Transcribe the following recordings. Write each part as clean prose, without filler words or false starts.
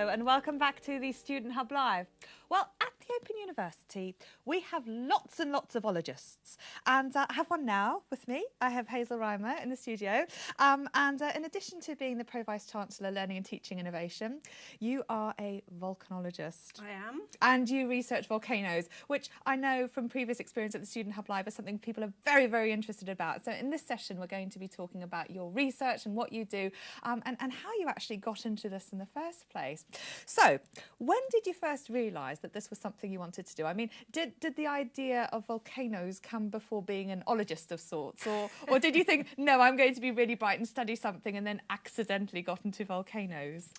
and welcome back to the Student Hub Live. Well, at the Open University, we have lots and lots of Ologists, and I have one now with me. I have Hazel Reimer in the studio, and in addition to being the Pro Vice-Chancellor Learning and Teaching Innovation, you are a volcanologist. I am. And you research volcanoes, which I know from previous experience at the Student Hub Live is something people are very, very interested about. So in this session, we're going to be talking about your research and what you do, and how you actually got into this in the first place. So, when did you first realise that this was something you wanted to do? I mean, did the idea of volcanoes come before being an ologist of sorts? Or did you think, no, I'm going to be really bright and study something, and then accidentally got into volcanoes?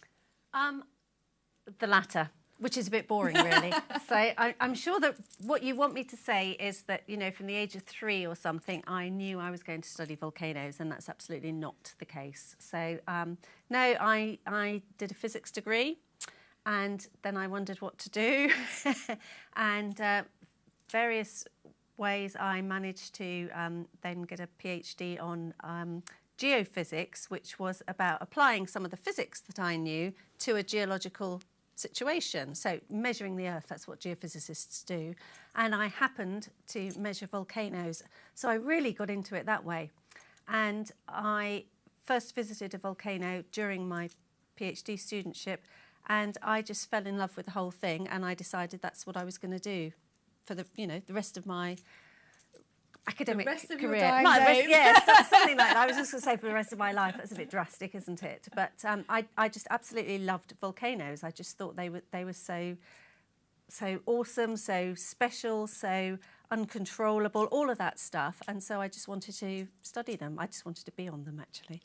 The latter, which is a bit boring, really. So I'm sure that what you want me to say is that, you know, from the age of 3 or something, I knew I was going to study volcanoes, and that's absolutely not the case. So, no, I did a physics degree, and then I wondered what to do. And various ways I managed to then get a PhD on geophysics, which was about applying some of the physics that I knew to a geological situation. So measuring the Earth, that's what geophysicists do. And I happened to measure volcanoes. So I really got into it that way. And I first visited a volcano during my PhD studentship, and I just fell in love with the whole thing, and I decided that's what I was going to do for the rest of my academic career. Something like that. I was just going to say for the rest of my life. That's a bit drastic, isn't it? But I just absolutely loved volcanoes. I just thought they were so awesome, so special, so uncontrollable, all of that stuff. And so I just wanted to study them. I just wanted to be on them, actually.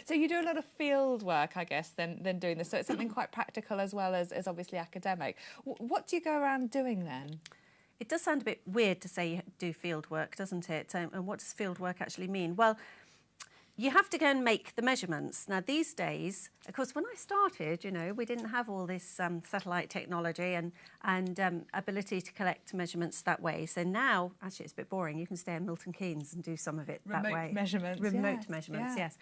So you do a lot of field work, I guess, than doing this. So it's something quite practical as well as obviously academic. What do you go around doing then? It does sound a bit weird to say you do field work, doesn't it? And what does field work actually mean? Well, you have to go and make the measurements. Now, these days, of course, when I started, you know, we didn't have all this satellite technology and ability to collect measurements that way. So now, actually, it's a bit boring. You can stay in Milton Keynes and do some of it that way. Remote measurements. Remote measurements, yes.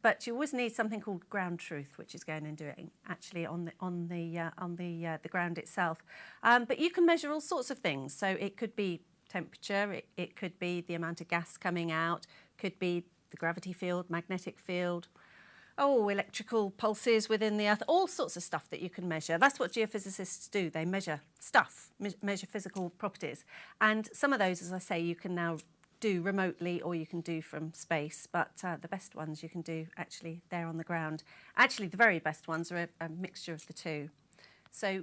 But you always need something called ground truth, which is going and doing actually on the ground itself. But you can measure all sorts of things. So it could be temperature, it could be the amount of gas coming out, could be the gravity field, magnetic field, electrical pulses within the Earth, all sorts of stuff that you can measure. That's what geophysicists do. They measure stuff, measure physical properties. And some of those, as I say, you can now do remotely or you can do from space. But the best ones you can do actually there on the ground. Actually, the very best ones are a mixture of the two. So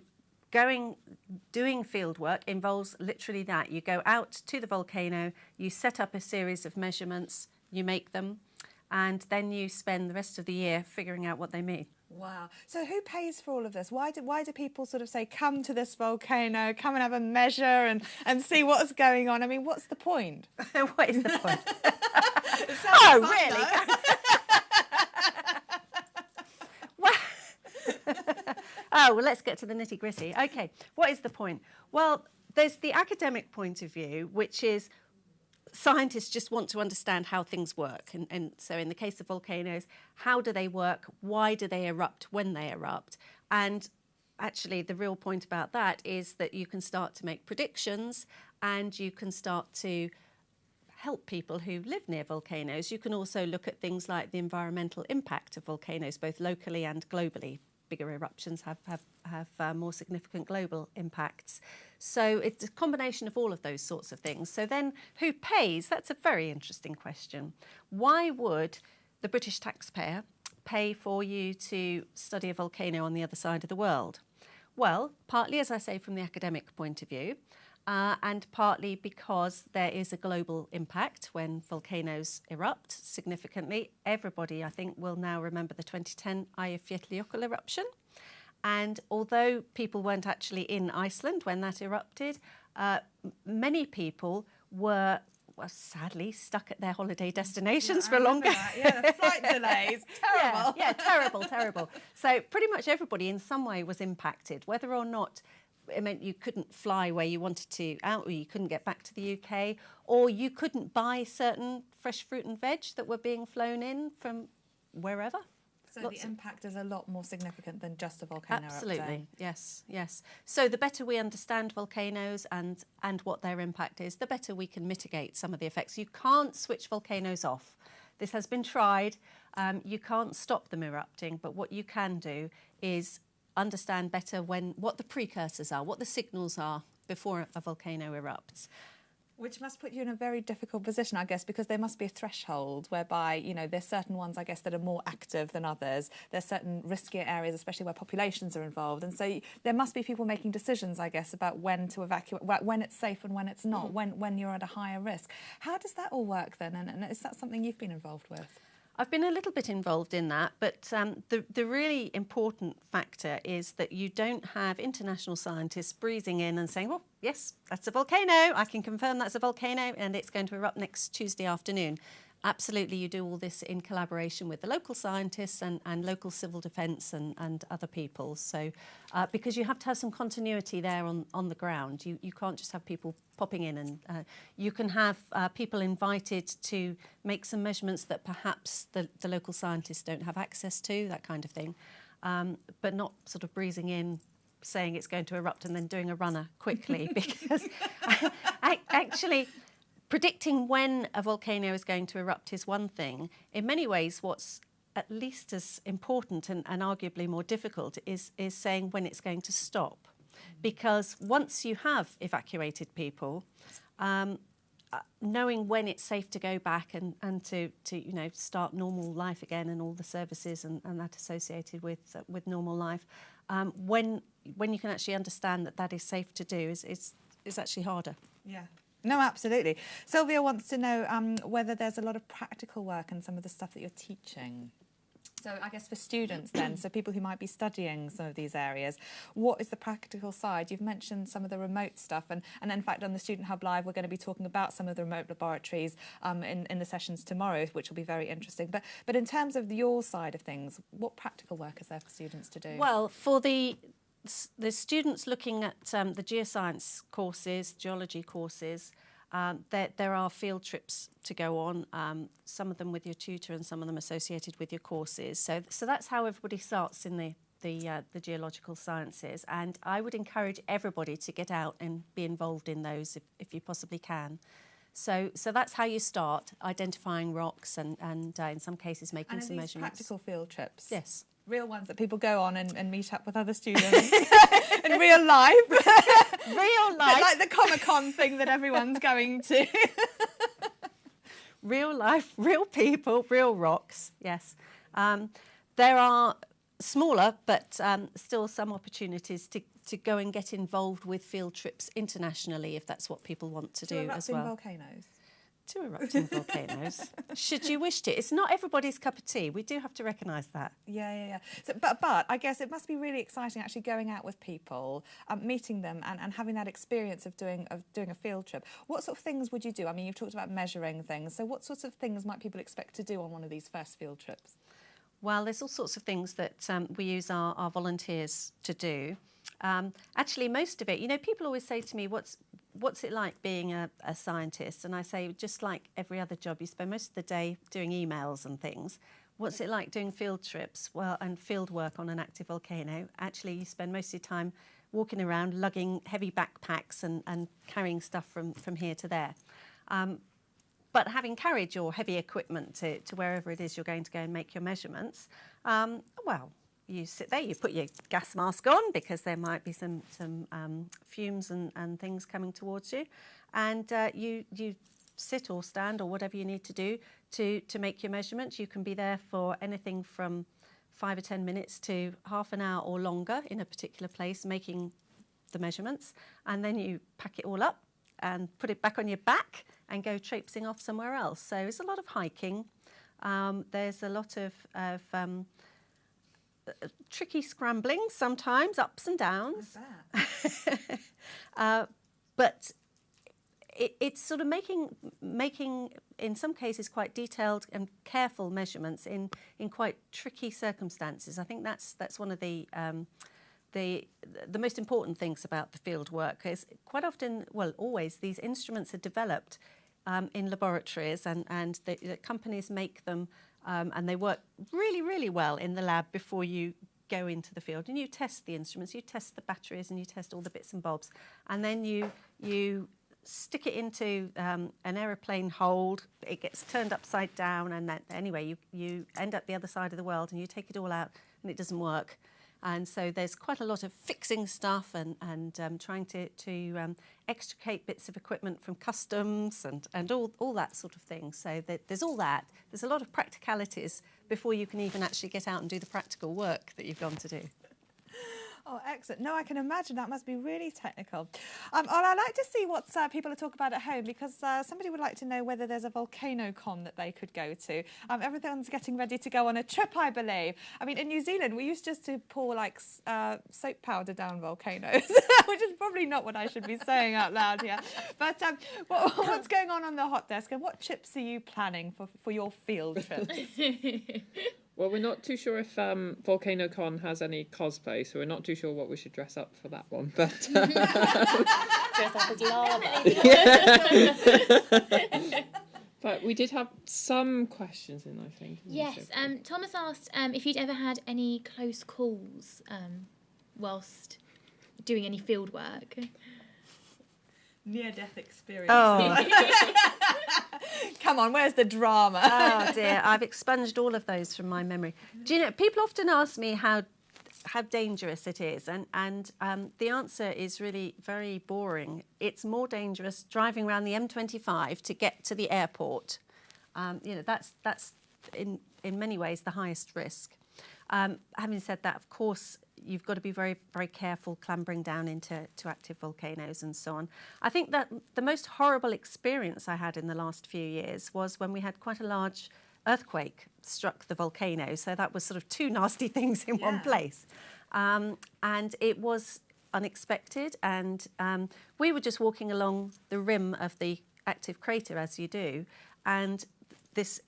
doing field work involves literally that. You go out to the volcano, you set up a series of measurements, you make them, and then you spend the rest of the year figuring out what they mean. Wow. So who pays for all of this? Why do people sort of say, come to this volcano, come and have a measure and see what's going on? I mean, what's the point? What is the point? Fun, really? Well, let's get to the nitty-gritty. OK, what is the point? Well, there's the academic point of view, which is scientists just want to understand how things work. And so in the case of volcanoes, how do they work? Why do they erupt when they erupt? And actually, the real point about that is that you can start to make predictions and you can start to help people who live near volcanoes. You can also look at things like the environmental impact of volcanoes, both locally and globally. Bigger eruptions have more significant global impacts. So it's a combination of all of those sorts of things. So then who pays? That's a very interesting question. Why would the British taxpayer pay for you to study a volcano on the other side of the world? Well, partly, as I say, from the academic point of view, and partly because there is a global impact when volcanoes erupt significantly. Everybody, I think, will now remember the 2010 Eyjafjallajökull eruption. And although people weren't actually in Iceland when that erupted, many people were sadly stuck at their holiday destinations for longer. The flight delays, terrible. Terrible. So pretty much everybody in some way was impacted, whether or not it meant you couldn't fly where you wanted to out, or you couldn't get back to the UK, or you couldn't buy certain fresh fruit and veg that were being flown in from wherever. So the impact is a lot more significant than just a volcano Absolutely, erupting. yes, yes. So the better we understand volcanoes and what their impact is, the better we can mitigate some of the effects. You can't switch volcanoes off. This has been tried. You can't stop them erupting, but what you can do is understand better what the precursors are, what the signals are before a volcano erupts. Which must put you in a very difficult position, I guess, because there must be a threshold whereby, you know, there's certain ones, I guess, that are more active than others. There's certain riskier areas, especially where populations are involved. And so there must be people making decisions, I guess, about when to evacuate, when it's safe and when it's not, when you're at a higher risk. How does that all work then? And is that something you've been involved with? I've been a little bit involved in that, but the really important factor is that you don't have international scientists breezing in and saying, well, yes, that's a volcano, I can confirm that's a volcano and it's going to erupt next Tuesday afternoon. Absolutely, you do all this in collaboration with the local scientists and local civil defence and other people. So, because you have to have some continuity there on the ground. You can't just have people popping in, and you can have people invited to make some measurements that perhaps the local scientists don't have access to, that kind of thing, but not sort of breezing in, saying it's going to erupt and then doing a runner quickly, because actually predicting when a volcano is going to erupt is one thing. In many ways, what's at least as important and arguably more difficult is saying when it's going to stop. Because once you have evacuated people, knowing when it's safe to go back and to you know, start normal life again and all the services and that associated with normal life, when you can actually understand that is safe to do is actually harder. Yeah. No, absolutely. Sylvia wants to know whether there's a lot of practical work in some of the stuff that you're teaching. So I guess for students then, so people who might be studying some of these areas, what is the practical side? You've mentioned some of the remote stuff, and in fact on the Student Hub Live we're going to be talking about some of the remote laboratories in the sessions tomorrow, which will be very interesting. But in terms of your side of things, what practical work is there for students to do? Well, for the students looking at the geoscience courses, geology courses, there are field trips to go on, some of them with your tutor and some of them associated with your courses. So that's how everybody starts in the geological sciences, and I would encourage everybody to get out and be involved in those if you possibly can. So that's how you start, identifying rocks and in some cases making some measurements. Practical field trips? Yes. Real ones that people go on and meet up with other students in real life. Real life. Like the Comic-Con thing that everyone's going to. Real life, real people, real rocks, yes. There are smaller but still some opportunities to go and get involved with field trips internationally if that's what people want to do as well. Volcanoes. To erupting volcanoes, should you wish to. It's not everybody's cup of tea. We do have to recognise that. Yeah. So, but I guess it must be really exciting actually going out with people, meeting them, and having that experience of doing a field trip. What sort of things would you do? I mean, you've talked about measuring things. So, what sorts of things might people expect to do on one of these first field trips? Well, there's all sorts of things that we use our volunteers to do. Actually, most of it, you know, people always say to me, what's it like being a scientist? And I say, just like every other job, you spend most of the day doing emails and things. What's it like doing field trips? Well, and field work on an active volcano. Actually, you spend most of your time walking around, lugging heavy backpacks and carrying stuff from here to there. But having carried your heavy equipment to wherever it is you're going to go and make your measurements, well, you sit there, you put your gas mask on because there might be some fumes and things coming towards you, and you sit or stand or whatever you need to do to make your measurements. You can be there for anything from 5 or 10 minutes to half an hour or longer in a particular place making the measurements, and then you pack it all up and put it back on your back and go traipsing off somewhere else. So it's a lot of hiking. There's a lot of tricky scrambling sometimes, ups and downs. But it's sort of making in some cases quite detailed and careful measurements in quite tricky circumstances. I think that's one of the most important things about the field work is quite often, well, always, these instruments are developed in laboratories and the companies make them and they work really, really well in the lab before you go into the field. And you test the instruments, you test the batteries, and you test all the bits and bobs. And then you stick it into an aeroplane hold. It gets turned upside down, and then, anyway, you end up the other side of the world, and you take it all out, and it doesn't work. And so there's quite a lot of fixing stuff and trying to extricate bits of equipment from customs and all that sort of thing. So there's all that. There's a lot of practicalities before you can even actually get out and do the practical work that you've gone to do. Oh, excellent. No, I can imagine that must be really technical. I'd like to see what people are talking about at home, because somebody would like to know whether there's a volcano con that they could go to. Everyone's getting ready to go on a trip, I believe. I mean, in New Zealand, we used just to pour like soap powder down volcanoes, which is probably not what I should be saying out loud here. But what's going on the hot desk, and what trips are you planning for your field trips? Well, we're not too sure if VolcanoCon has any cosplay, so we're not too sure what we should dress up for that one. But dress up as lava. But we did have some questions in, I think. Yes, Thomas asked if you'd ever had any close calls whilst doing any field work. Near-death experience. Oh. Come on, where's the drama? Oh dear, I've expunged all of those from my memory. Do you know, people often ask me how dangerous it is, and the answer is really very boring. It's more dangerous driving around the M25 to get to the airport. You know, that's in many ways the highest risk. Having said that, of course, you've got to be very, very careful clambering down into active volcanoes and so on. I think that the most horrible experience I had in the last few years was when we had quite a large earthquake struck the volcano. So that was sort of two nasty things in one place. And it was unexpected. And we were just walking along the rim of the active crater, as you do. And this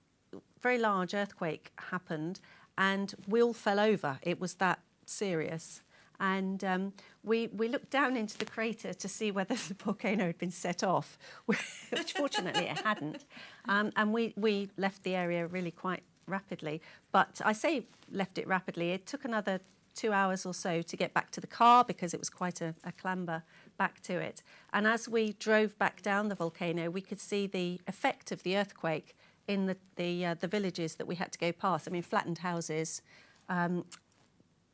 very large earthquake happened, and we all fell over. It was that serious. And we looked down into the crater to see whether the volcano had been set off, which fortunately it hadn't. And we left the area really quite rapidly. But I say left it rapidly. It took another 2 hours or so to get back to the car, because it was quite a clamber back to it. And as we drove back down the volcano, we could see the effect of the earthquake in the villages that we had to go past. I mean, flattened houses,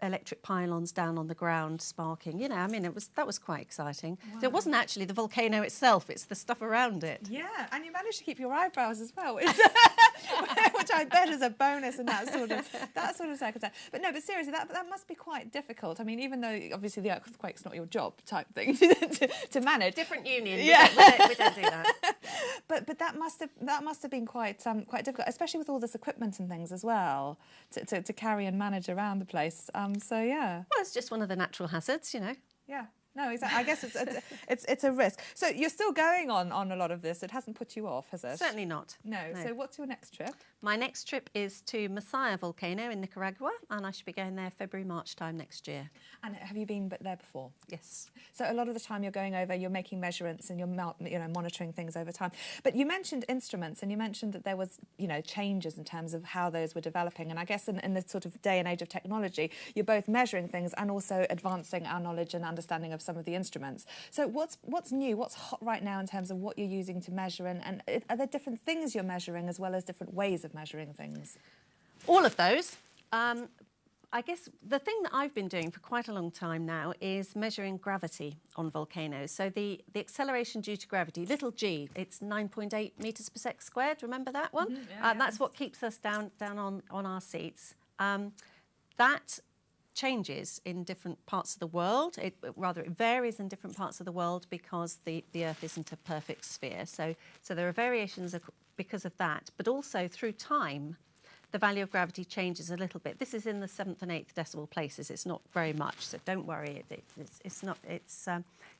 electric pylons down on the ground sparking. You know, I mean, that was quite exciting. Wow. So it wasn't actually the volcano itself, it's the stuff around it. Yeah, and you managed to keep your eyebrows as well, which I bet is a bonus in that sort of circumstance. But no, but seriously, that must be quite difficult. I mean, even though obviously the earthquake's not your job type thing to manage. Different union. Yeah. We don't do that. But that must have been quite difficult, especially with all this equipment and things as well, to carry and manage around the place. So yeah. Well, it's just one of the natural hazards, you know. Yeah. No, exactly. I guess it's a risk. So you're still going on a lot of this. It hasn't put you off, has it? Certainly not. No. So what's your next trip? My next trip is to Masaya volcano in Nicaragua, and I should be going there February, March time next year. And have you been there before? Yes. So a lot of the time you're going over, you're making measurements and you're monitoring things over time. But you mentioned instruments, and you mentioned that there was changes in terms of how those were developing. And I guess in this sort of day and age of technology, you're both measuring things and also advancing our knowledge and understanding of some of the instruments. So what's new? What's hot right now in terms of what you're using to measure? And are there different things you're measuring as well as different ways of measuring things? All of those. I guess the thing that I've been doing for quite a long time now is measuring gravity on volcanoes. So the acceleration due to gravity, little g, it's 9.8 metres per sec squared. Remember that one? Mm-hmm. That's what keeps us down on our seats. That changes in different parts of the world. It varies in different parts of the world because the Earth isn't a perfect sphere. So there are variations because of that, but also through time, the value of gravity changes a little bit. This is in the 7th and 8th decimal places. It's not very much, so don't worry.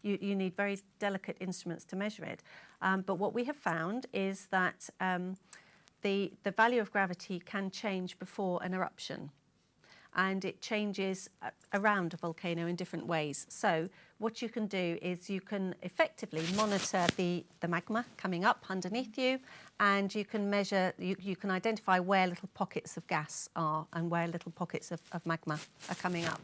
You need very delicate instruments to measure it. But what we have found is that the value of gravity can change before an eruption. and it changes around a volcano in different ways. So what you can do is you can effectively monitor the magma coming up underneath you, and you can measure, you can identify where little pockets of gas are and where little pockets of magma are coming up.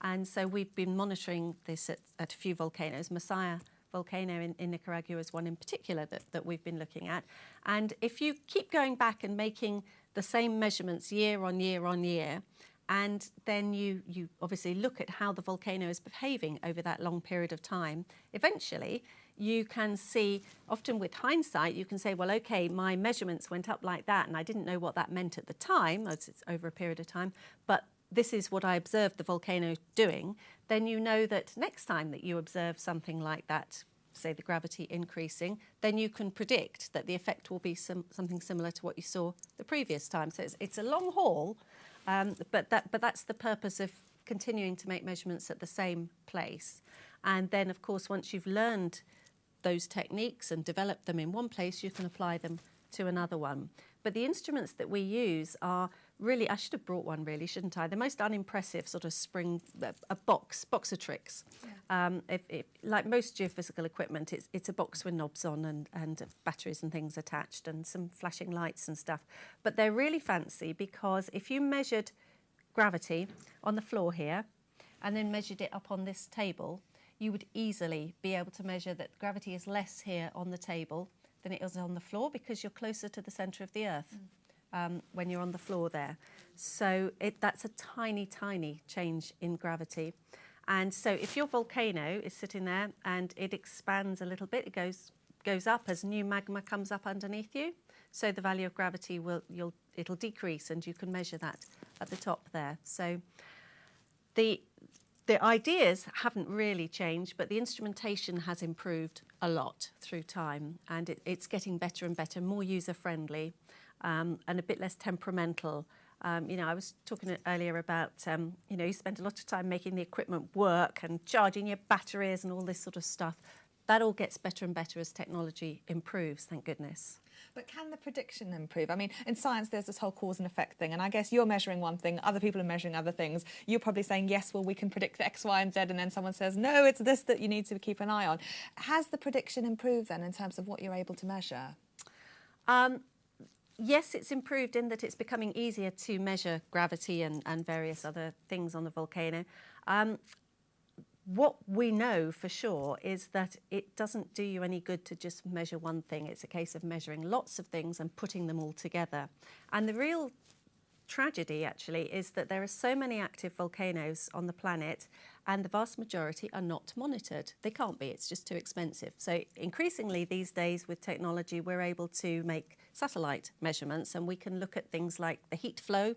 And so we've been monitoring this at a few volcanoes. Masaya volcano in Nicaragua is one in particular that we've been looking at. And if you keep going back and making the same measurements year on year on year, and then you obviously look at how the volcano is behaving over that long period of time, eventually you can see, often with hindsight, you can say, well, okay, my measurements went up like that, and I didn't know what that meant at the time, as it's over a period of time, but this is what I observed the volcano doing. Then you know that next time that you observe something like that, say the gravity increasing, then you can predict that the effect will be something similar to what you saw the previous time. So it's a long haul, but that's the purpose of continuing to make measurements at the same place. And then, of course, once you've learned those techniques and developed them in one place, you can apply them to another one. But the instruments that we use are really, I should have brought one really, shouldn't I? The most unimpressive sort of spring, a box of tricks. Yeah. Like most geophysical equipment, it's a box with knobs on and batteries and things attached and some flashing lights and stuff. But they're really fancy because if you measured gravity on the floor here and then measured it up on this table, you would easily be able to measure that gravity is less here on the table than it is on the floor because you're closer to the centre of the Earth when you're on the floor there. So that's a tiny, tiny change in gravity. And so if your volcano is sitting there and it expands a little bit, it goes up as new magma comes up underneath you, so the value of gravity it'll decrease, and you can measure that at the top there. So the ideas haven't really changed, but the instrumentation has improved a lot through time, and it's getting better and better, more user-friendly, and a bit less temperamental. I was talking earlier about, you spend a lot of time making the equipment work and charging your batteries and all this sort of stuff. That all gets better and better as technology improves, thank goodness. But can the prediction improve? I mean, in science, there's this whole cause and effect thing, and I guess you're measuring one thing, other people are measuring other things. You're probably saying, yes, well, we can predict X, Y, and Z, and then someone says, no, it's this that you need to keep an eye on. Has the prediction improved then in terms of what you're able to measure? Yes, it's improved in that it's becoming easier to measure gravity and various other things on the volcano. What we know for sure is that it doesn't do you any good to just measure one thing. It's a case of measuring lots of things and putting them all together. And the real tragedy, actually, is that there are so many active volcanoes on the planet and the vast majority are not monitored. They can't be, it's just too expensive. So increasingly these days with technology, we're able to make satellite measurements, and we can look at things like the heat flow.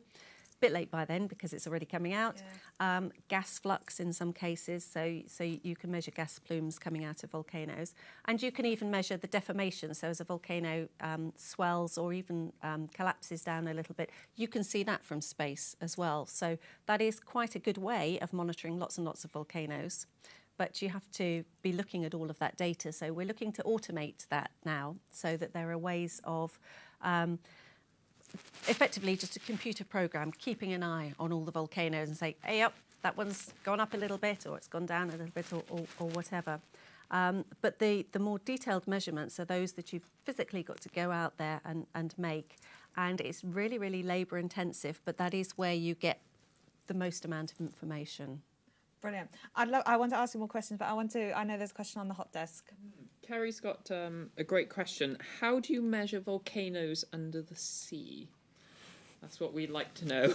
Bit late by then because it's already coming out. Yeah. Gas flux in some cases, so you can measure gas plumes coming out of volcanoes, and you can even measure the deformation. So as a volcano swells or even collapses down a little bit, you can see that from space as well. So that is quite a good way of monitoring lots and lots of volcanoes. But you have to be looking at all of that data. So we're looking to automate that now, so that there are ways of effectively just a computer program keeping an eye on all the volcanoes and say, hey, up, that one's gone up a little bit, or it's gone down a little bit, or whatever. But the more detailed measurements are those that you've physically got to go out there and make. And it's really, really labour intensive, but that is where you get the most amount of information. Brilliant. I want to ask you more questions, but I know there's a question on the hot desk. Kerry's got a great question. How do you measure volcanoes under the sea? That's what we'd like to know.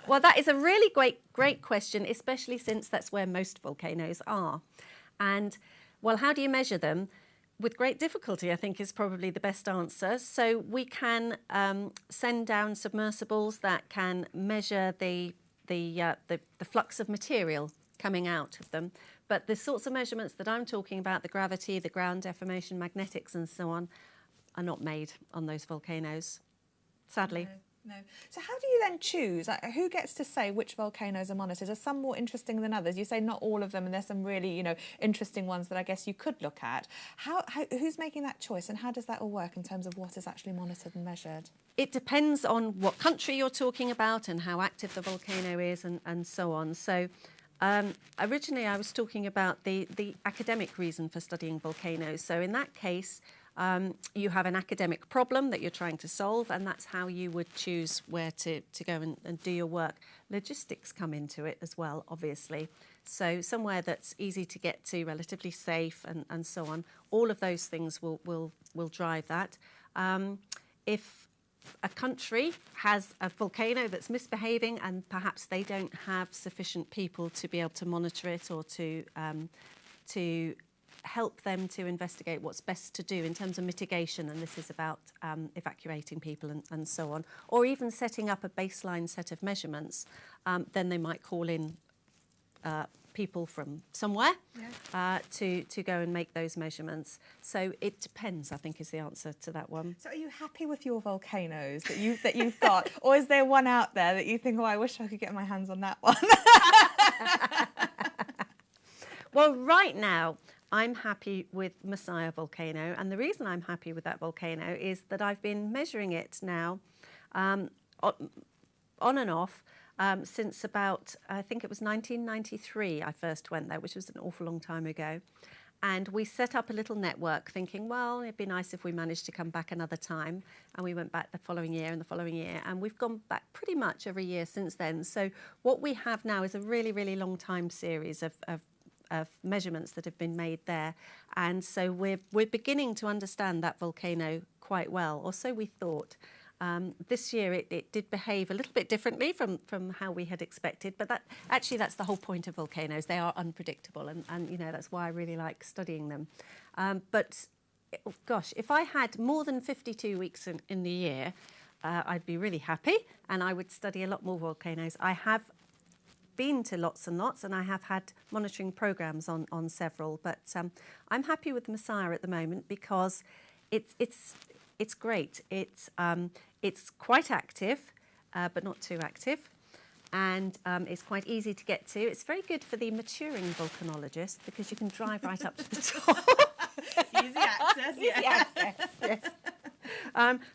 Well, that is a really great question, especially since that's where most volcanoes are. And, well, how do you measure them? With great difficulty, I think, is probably the best answer. So we can send down submersibles that can measure the flux of material coming out of them. But the sorts of measurements that I'm talking about, the gravity, the ground deformation, magnetics and so on, are not made on those volcanoes, sadly. No. So how do you then choose? Like, who gets to say which volcanoes are monitored? Are some more interesting than others? You say not all of them, and there's some really, interesting ones that I guess you could look at. Who's making that choice, and how does that all work in terms of what is actually monitored and measured? It depends on what country you're talking about and how active the volcano is and so on. So originally I was talking about the academic reason for studying volcanoes. So in that case, you have an academic problem that you're trying to solve, and that's how you would choose where to go and do your work. Logistics come into it as well, obviously. So somewhere that's easy to get to, relatively safe, and so on. All of those things will drive that. If a country has a volcano that's misbehaving and perhaps they don't have sufficient people to be able to monitor it or to help them to investigate what's best to do in terms of mitigation, and this is about evacuating people and so on, or even setting up a baseline set of measurements, then they might call in people from somewhere to go and make those measurements. So it depends, I think, is the answer to that one. So are you happy with your volcanoes that you've got, or is there one out there that you think, oh, I wish I could get my hands on that one? Well, right now, I'm happy with Messiah volcano, and the reason I'm happy with that volcano is that I've been measuring it now on and off since about, I think it was 1993 I first went there, which was an awful long time ago. And we set up a little network thinking, well, it'd be nice if we managed to come back another time. And we went back the following year and the following year. And we've gone back pretty much every year since then. So what we have now is a really, really long time series of measurements that have been made there. And so we're beginning to understand that volcano quite well, or so we thought. This year it did behave a little bit differently from how we had expected, but that's the whole point of volcanoes. They are unpredictable, and that's why I really like studying them. But gosh, if I had more than 52 weeks in the year, I'd be really happy, and I would study a lot more volcanoes. I have been to lots and lots, and I have had monitoring programs on several, but I'm happy with the Messiah at the moment because it's great. It's quite active, but not too active, and it's quite easy to get to. It's very good for the maturing volcanologist because you can drive right up to the top. Easy access, Easy access, yes.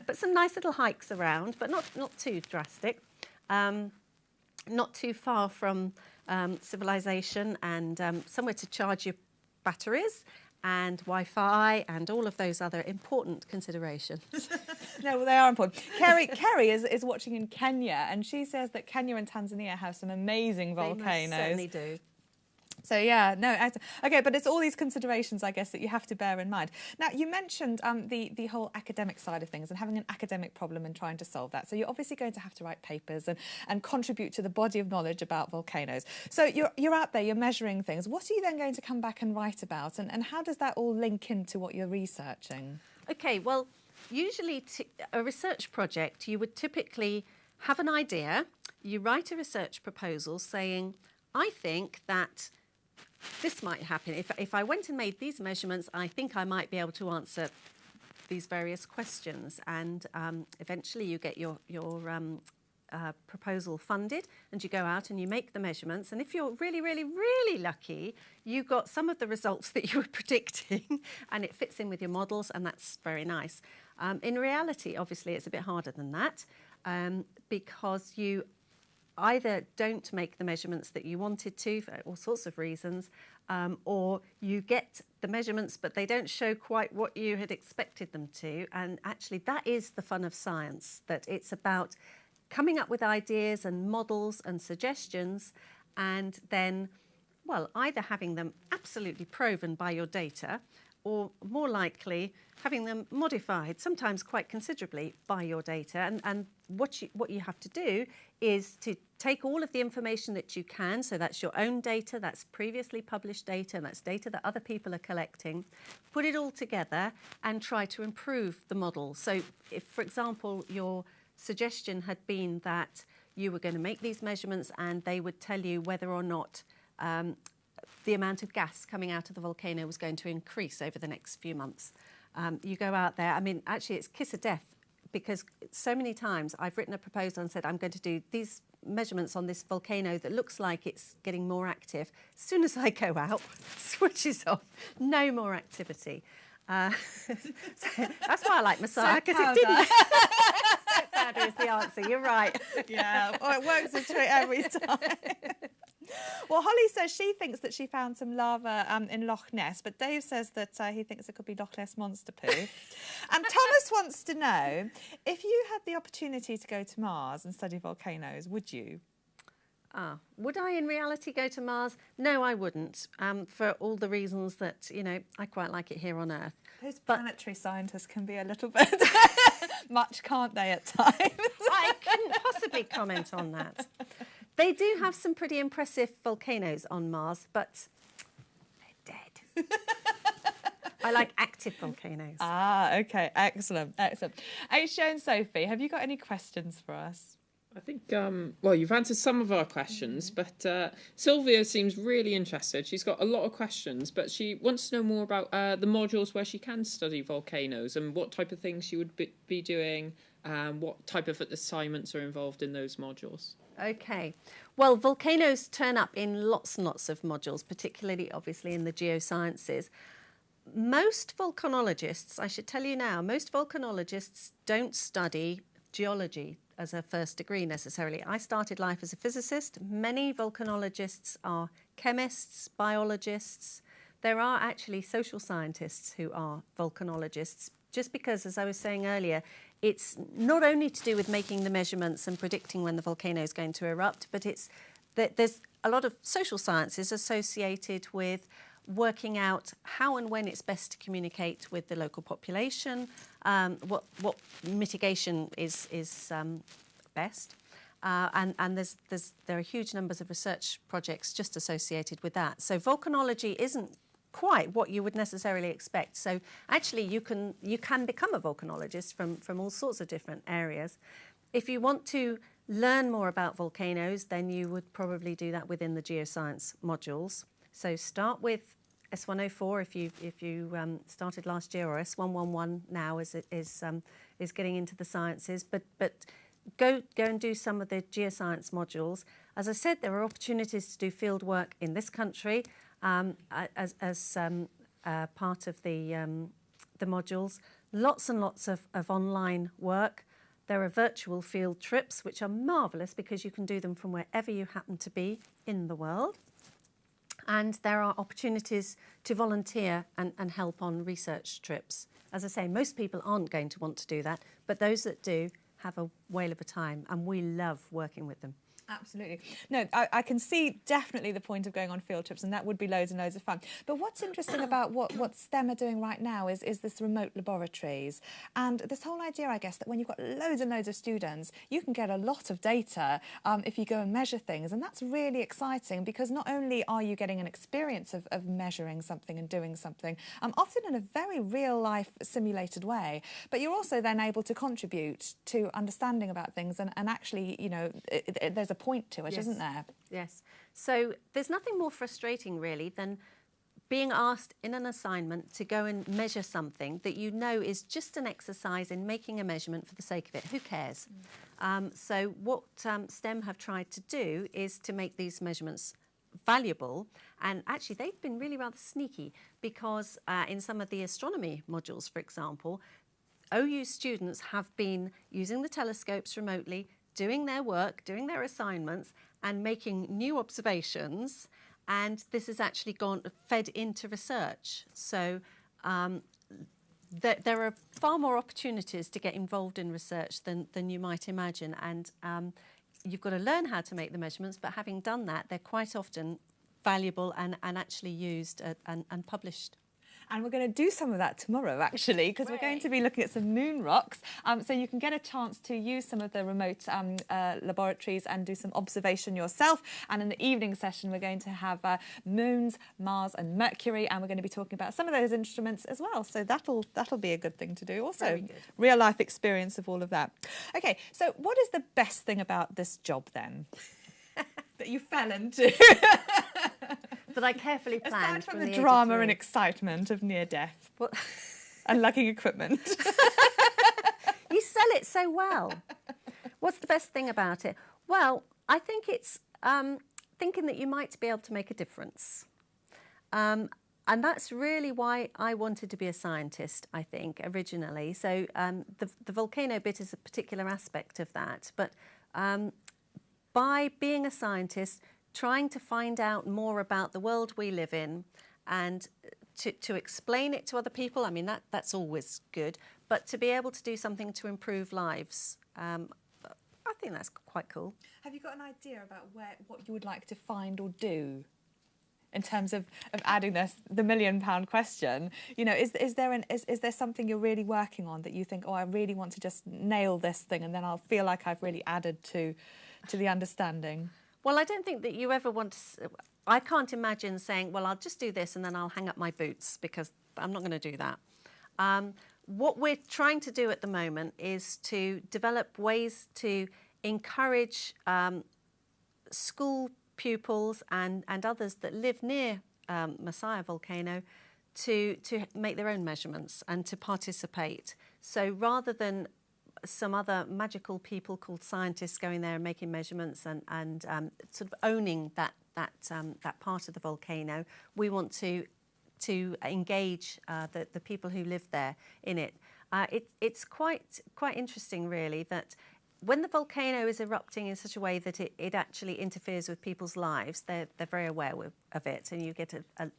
But some nice little hikes around, but not too drastic. Not too far from civilization, and somewhere to charge your batteries and Wi-Fi and all of those other important considerations. No, well, they are important. Kerry is watching in Kenya, and she says that Kenya and Tanzania have some amazing volcanoes. They most certainly do. So yeah, no, okay, but it's all these considerations, I guess, that you have to bear in mind. Now, you mentioned the whole academic side of things and having an academic problem and trying to solve that. So you're obviously going to have to write papers and contribute to the body of knowledge about volcanoes. So you're out there, you're measuring things. What are you then going to come back and write about, and how does that all link into what you're researching? Okay, well, usually a research project, you would typically have an idea, you write a research proposal saying, I think that this might happen. If I went and made these measurements, I think I might be able to answer these various questions. And eventually you get your proposal funded, and you go out and you make the measurements. And if you're really, really, really lucky, you got some of the results that you were predicting, and it fits in with your models, and that's very nice. In reality, obviously, it's a bit harder than that because you either don't make the measurements that you wanted to for all sorts of reasons, or you get the measurements but they don't show quite what you had expected them to. And actually that is the fun of science, that it's about coming up with ideas and models and suggestions, and then, well, either having them absolutely proven by your data, or more likely having them modified, sometimes quite considerably, by your data. And what you have to do is to take all of the information that you can, so that's your own data, that's previously published data, and that's data that other people are collecting, put it all together and try to improve the model. So if, for example, your suggestion had been that you were going to make these measurements and they would tell you whether or not the amount of gas coming out of the volcano was going to increase over the next few months. You go out there, I mean, actually it's kiss of death because so many times I've written a proposal and said, I'm going to do these measurements on this volcano that looks like it's getting more active. As soon as I go out, switches off, no more activity. So that's why I like massage, because it didn't. Soap powder is the answer, you're right. Yeah, well, it works a treat every time. Well, Holly says she thinks that she found some lava in Loch Ness, but Dave says that he thinks it could be Loch Ness monster poo. And Thomas wants to know, if you had the opportunity to go to Mars and study volcanoes, would you? Would I in reality go to Mars? No, I wouldn't, for all the reasons that, you know, I quite like it here on Earth. Those planetary scientists can be a little bit much, can't they, at times? I couldn't possibly comment on that. They do have some pretty impressive volcanoes on Mars, but they're dead. I like active volcanoes. OK, excellent, excellent. Aisha and Sophie, have you got any questions for us? I think, well, you've answered some of our questions, but Sylvia seems really interested. She's got a lot of questions, but she wants to know more about the modules where she can study volcanoes and what type of things she would be doing, what type of assignments are involved in those modules. OK. Well, volcanoes turn up in lots and lots of modules, particularly, obviously, in the geosciences. Most volcanologists, I should tell you now, most volcanologists don't study geology as a first degree necessarily. I started life as a physicist. Many volcanologists are chemists, biologists. There are actually social scientists who are volcanologists, just because, as I was saying earlier, it's not only to do with making the measurements and predicting when the volcano is going to erupt, but it's that there's a lot of social sciences associated with working out how and when it's best to communicate with the local population, what mitigation is best, and there are huge numbers of research projects just associated with that. So volcanology isn't quite what you would necessarily expect. So actually you can become a volcanologist from all sorts of different areas. If you want to learn more about volcanoes, then you would probably do that within the geoscience modules. So start with S104 if you started last year, or S111 now as it is getting into the sciences. But go and do some of the geoscience modules. As I said, there are opportunities to do field work in this country as part of the modules. Lots and lots of online work. There are virtual field trips, which are marvellous because you can do them from wherever you happen to be in the world. And there are opportunities to volunteer and help on research trips. As I say, most people aren't going to want to do that, but those that do have a whale of a time, and we love working with them. Absolutely. No, I can see definitely the point of going on field trips, and that would be loads and loads of fun. But what's interesting about what STEM are doing right now is this remote laboratories, and this whole idea, I guess, that when you've got loads and loads of students, you can get a lot of data if you go and measure things, and that's really exciting because not only are you getting an experience of measuring something and doing something, often in a very real-life simulated way, but you're also then able to contribute to understanding about things, and actually, you know, there's a point to it, yes. Isn't there? Yes. So there's nothing more frustrating really than being asked in an assignment to go and measure something that you know is just an exercise in making a measurement for the sake of it. Who cares? So what STEM have tried to do is to make these measurements valuable, and actually they've been really rather sneaky because in some of the astronomy modules, for example, OU students have been using the telescopes remotely, doing their work, doing their assignments, and making new observations, and this has actually fed into research. So there are far more opportunities to get involved in research than you might imagine, and you've got to learn how to make the measurements, but having done that, they're quite often valuable and actually used and published. And we're going to do some of that tomorrow, actually, because we're going to be looking at some moon rocks. So you can get a chance to use some of the remote laboratories and do some observation yourself. And in the evening session, we're going to have moons, Mars and Mercury, and we're going to be talking about some of those instruments as well. So that'll be a good thing to do. Also, real-life experience of all of that. OK, so what is the best thing about this job, then, that you fell into? But I carefully planned. Aside from the drama and excitement of near death and lugging equipment. You sell it so well. What's the best thing about it? Well, I think it's thinking that you might be able to make a difference. And that's really why I wanted to be a scientist, I think, originally. So the volcano bit is a particular aspect of that. But by being a scientist, trying to find out more about the world we live in and to explain it to other people, I mean, that's always good. But to be able to do something to improve lives, I think that's quite cool. Have you got an idea about what you would like to find or do in terms of adding the £1 million question? You know, is there something you're really working on that you think, oh, I really want to just nail this thing, and then I'll feel like I've really added to the understanding? Well, I don't think that you ever want to. I can't imagine saying, well, I'll just do this and then I'll hang up my boots, because I'm not going to do that. What we're trying to do at the moment is to develop ways to encourage school pupils and others that live near Messiah volcano to make their own measurements and to participate. So rather than some other magical people called scientists going there and making measurements and sort of owning that part of the volcano, we want to engage the people who live there in it. It's quite interesting, really, that when the volcano is erupting in such a way that it actually interferes with people's lives, they're very aware of it, and you get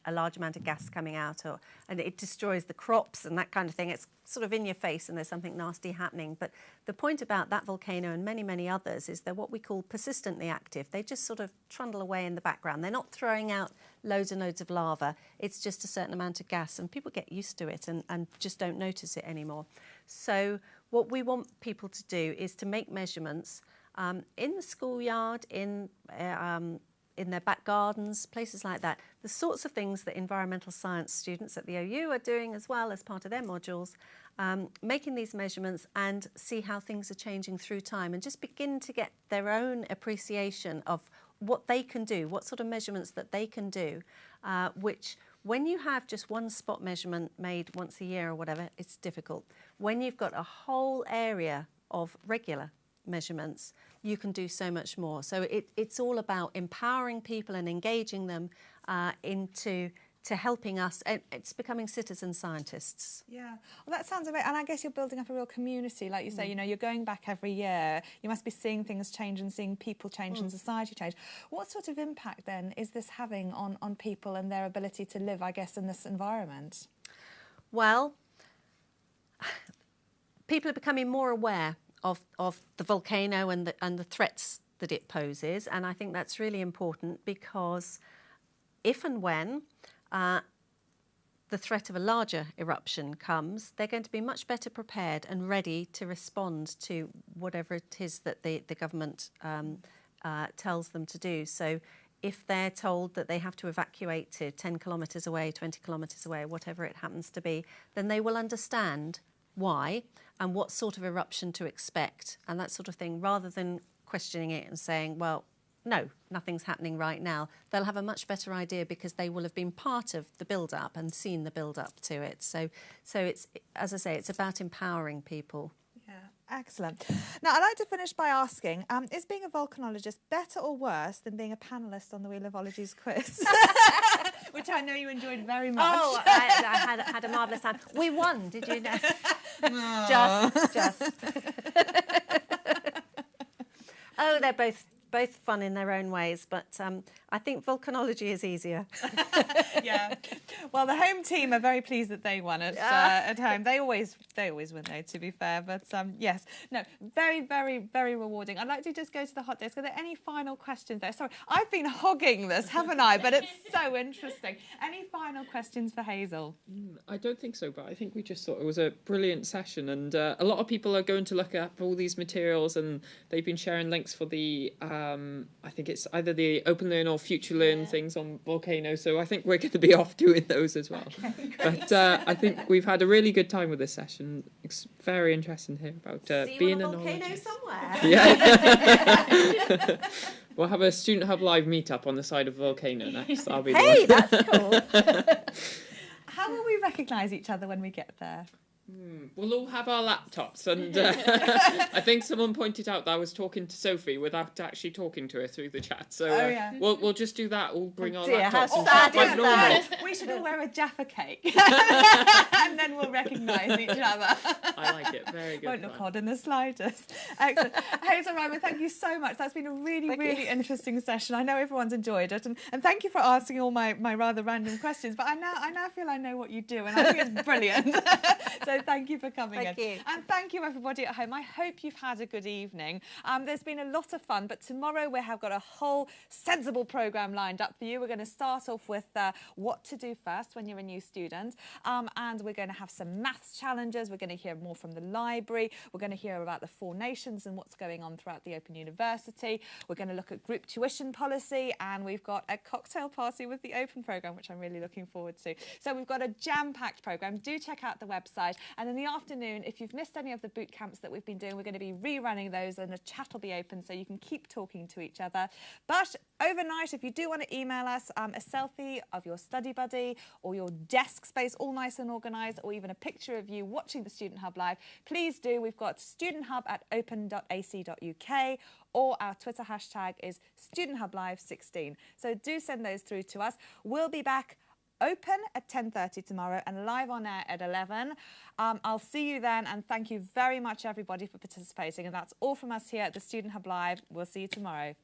a large amount of gas coming out, and it destroys the crops and that kind of thing. It's sort of in your face and there's something nasty happening. But the point about that volcano and many, many others is they're what we call persistently active. They just sort of trundle away in the background. They're not throwing out loads and loads of lava. It's just a certain amount of gas, and people get used to it and just don't notice it anymore. So what we want people to do is to make measurements in the schoolyard, in their back gardens, places like that. The sorts of things that environmental science students at the OU are doing as well as part of their modules, making these measurements and see how things are changing through time, and just begin to get their own appreciation of what they can do, what sort of measurements that they can do, which when you have just one spot measurement made once a year or whatever, it's difficult. When you've got a whole area of regular measurements, you can do so much more. So it's all about empowering people and engaging them into helping us. It's becoming citizen scientists. Yeah, well, that sounds amazing. And I guess you're building up a real community, like you say. You know, you're going back every year. You must be seeing things change and seeing people change and society change. What sort of impact then is this having on people and their ability to live, I guess, in this environment? Well, people are becoming more aware of the volcano and the threats that it poses, and I think that's really important, because if and when the threat of a larger eruption comes, they're going to be much better prepared and ready to respond to whatever it is that the government tells them to do. So if they're told that they have to evacuate to 10 kilometres away, 20 kilometres away, whatever it happens to be, then they will understand why and what sort of eruption to expect and that sort of thing, rather than questioning it and saying, well, no, nothing's happening right now. They'll have a much better idea because they will have been part of the build-up and seen the build-up to it. So it's, as I say, it's about empowering people. Yeah, excellent. Now, I'd like to finish by asking, is being a volcanologist better or worse than being a panellist on the Wheel of Ologies quiz? Which I know you enjoyed very much. Oh, I had a marvellous time. We won, did you know? Just. Oh, they're both fun in their own ways, but I think volcanology is easier. Yeah. Well, the home team are very pleased that they won at home. They always win, though, to be fair. But yes, no, very, very, very rewarding. I'd like to just go to the hot desk. Are there any final questions there? Sorry, I've been hogging this, haven't I? But it's so interesting. Any final questions for Hazel? I don't think so, but I think we just thought it was a brilliant session, and a lot of people are going to look up all these materials, and they've been sharing links for the I think it's either the Open Learn or Future Learn things on volcanoes, so I think we're going to be off doing those as well. Okay, but I think we've had a really good time with this session. It's very interesting to hear about being a volcano somewhere. Yeah. We'll have a Student Hub Live meetup on the side of a volcano next. That'll be Hey, the one. that's cool. How will we recognise each other when we get there? We'll all have our laptops, and I think someone pointed out that I was talking to Sophie without actually talking to her through the chat. So we'll just do that. We'll bring our laptops and chat like normal. We should all wear a Jaffa cake, and then we'll recognise each other. I like it. Very good. Won't look odd in the slightest. Excellent. Hazel Ryman, thank you so much. That's been a really interesting session. I know everyone's enjoyed it, and thank you for asking all my rather random questions. But I now feel I know what you do, and I think it's brilliant. So thank you for coming in. Thank you. And thank you everybody at home. I hope you've had a good evening. There's been a lot of fun, but tomorrow we have got a whole sensible programme lined up for you. We're going to start off with what to do first when you're a new student, and we're going to have some maths challenges. We're going to hear more from the library. We're going to hear about the 4 nations and what's going on throughout the Open University. We're going to look at group tuition policy, and we've got a cocktail party with the Open programme, which I'm really looking forward to. So we've got a jam-packed programme. Do check out the website. And in the afternoon, if you've missed any of the boot camps that we've been doing, we're going to be rerunning those, and the chat will be open so you can keep talking to each other. But overnight, if you do want to email us a selfie of your study buddy or your desk space all nice and organised, or even a picture of you watching the Student Hub live, please do. We've got studenthub@open.ac.uk, or our Twitter hashtag is StudentHubLive16. So do send those through to us. We'll be back open at 10:30 tomorrow and live on air at 11. I'll see you then, and thank you very much everybody for participating. And that's all from us here at the Student Hub Live. We'll see you tomorrow.